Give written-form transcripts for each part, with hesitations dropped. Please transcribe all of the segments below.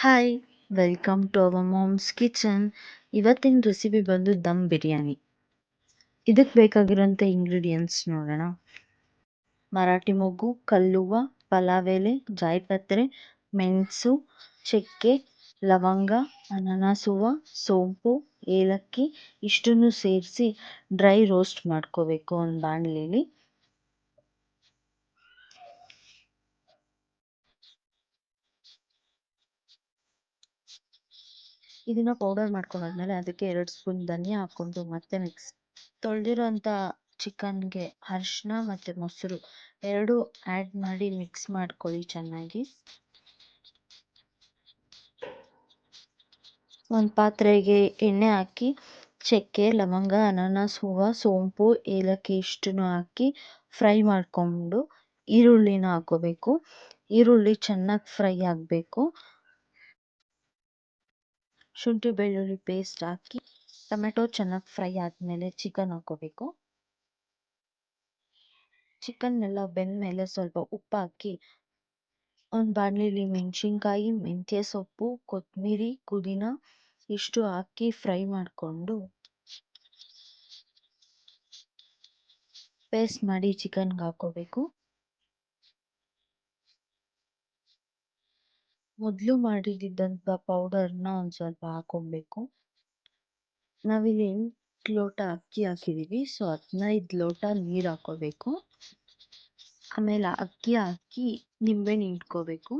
Hi, welcome to our mom's kitchen. ಇವತ್ತಿನ recipe ಬಂದು ದಮ್ ಬಿರಿಯಾನಿ. ಇದಕ್ಕೆ ಬೇಕಾಗಿರೋಂಥ ಇಂಗ್ರೀಡಿಯೆಂಟ್ಸ್ ನೋಡೋಣ. ಮರಾಠಿ ಮೊಗ್ಗು, ಕಲ್ಲುವ್ವ, ಪಲಾವ್ ಎಲೆ, ಜಾಯಿಪತ್ರೆ, ಮೆಣಸು, ಚಕ್ಕೆ, ಲವಂಗ, ಅನಾನಸ್ ಹೂವು, ಸೋಂಪು, ಏಲಕ್ಕಿ ಇಷ್ಟನ್ನು ಸೇರಿಸಿ ಡ್ರೈ ರೋಸ್ಟ್ ಮಾಡ್ಕೋಬೇಕು ಒಂದು ಬಾಣಲೆಯಲ್ಲಿ. ಇದನ್ನ ಪೌಡರ್ ಮಾಡ್ಕೊಂಡಾದ್ಮೇಲೆ ಅದಕ್ಕೆ 2 ಸ್ಪೂನ್ ಧನಿಯಾ ಹಾಕ್ಕೊಂಡು ಮತ್ತೆ ಮಿಕ್ಸ್ ತೊಳೆದಿರೋಂಥ ಚಿಕನ್ಗೆ ಅರಿಶಿನ ಮತ್ತು ಮೊಸರು ಎರಡು ಆ್ಯಡ್ ಮಾಡಿ ಮಿಕ್ಸ್ ಮಾಡ್ಕೊಳ್ಳಿ ಚೆನ್ನಾಗಿ. ಒಂದು ಪಾತ್ರೆಗೆ ಎಣ್ಣೆ ಹಾಕಿ ಚಕ್ಕೆ, ಲವಂಗ, ಅನಾನಸ್ ಹೂವು, ಸೋಂಪು, ಏಲಕ್ಕಿ ಇಷ್ಟನ್ನು ಹಾಕಿ ಫ್ರೈ ಮಾಡಿಕೊಂಡು ಈರುಳ್ಳಿನ ಹಾಕೋಬೇಕು. ಈರುಳ್ಳಿ ಚೆನ್ನಾಗಿ ಫ್ರೈ ಆಗಬೇಕು. ಶುಂಠಿ ಬೆಳ್ಳುಳ್ಳಿ ಪೇಸ್ಟ್ ಹಾಕಿ ಟೊಮೆಟೊ ಚೆನ್ನಾಗಿ ಫ್ರೈ ಆದಮೇಲೆ ಚಿಕನ್ ಹಾಕೋಬೇಕು. ಚಿಕನ್ ಎಲ್ಲ ಬೆಂದಮೇಲೆ ಸ್ವಲ್ಪ ಉಪ್ಪು ಹಾಕಿ ಒಂದು ಬಾಣಲೆಯಲ್ಲಿ ಮೆಣಸಿನ್ಕಾಯಿ, ಮೆಂತ್ಯ ಸೊಪ್ಪು, ಕೊತ್ತಂಬರಿ, ಪುದೀನ ಇಷ್ಟು ಹಾಕಿ ಫ್ರೈ ಮಾಡಿಕೊಂಡು ಪೇಸ್ಟ್ ಮಾಡಿ ಚಿಕನ್ಗೆ ಹಾಕೋಬೇಕು. ಮೊದಲು ಮಾಡಿದ್ದಂಥ ಪೌಡರ್ನ ಒಂದು ಸ್ವಲ್ಪ ಹಾಕೊಬೇಕು. ನಾವಿಲ್ಲಿ 8 ಲೋಟ ಅಕ್ಕಿ ಹಾಕಿದ್ದೀವಿ, ಸೊ 15 ಲೋಟ ನೀರು ಹಾಕೋಬೇಕು. ಆಮೇಲೆ ಅಕ್ಕಿ ಹಾಕಿ ನಿಂಬೆಹಣ್ಣು ಹಿಂಡ್ಕೋಬೇಕು.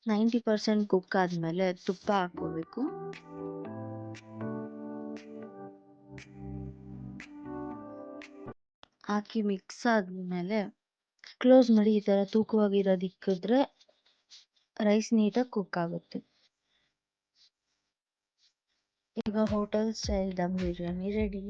ನೈಂಟಿ ಪರ್ಸೆಂಟ್ ಕುಕ್ ಆದಮೇಲೆ ತುಪ್ಪ ಹಾಕೋಬೇಕು. ಹಾಕಿ ಮಿಕ್ಸ್ ಆದಮೇಲೆ ಕ್ಲೋಸ್ ಮಾಡಿ ಈ ಥರ ತೂಕವಾಗಿರೋದಿಕ್ಕಿದ್ರೆ ರೈಸ್ ನೀಟಾಗಿ ಕುಕ್ ಆಗುತ್ತೆ. ಈಗ hotel style dum biryani ready.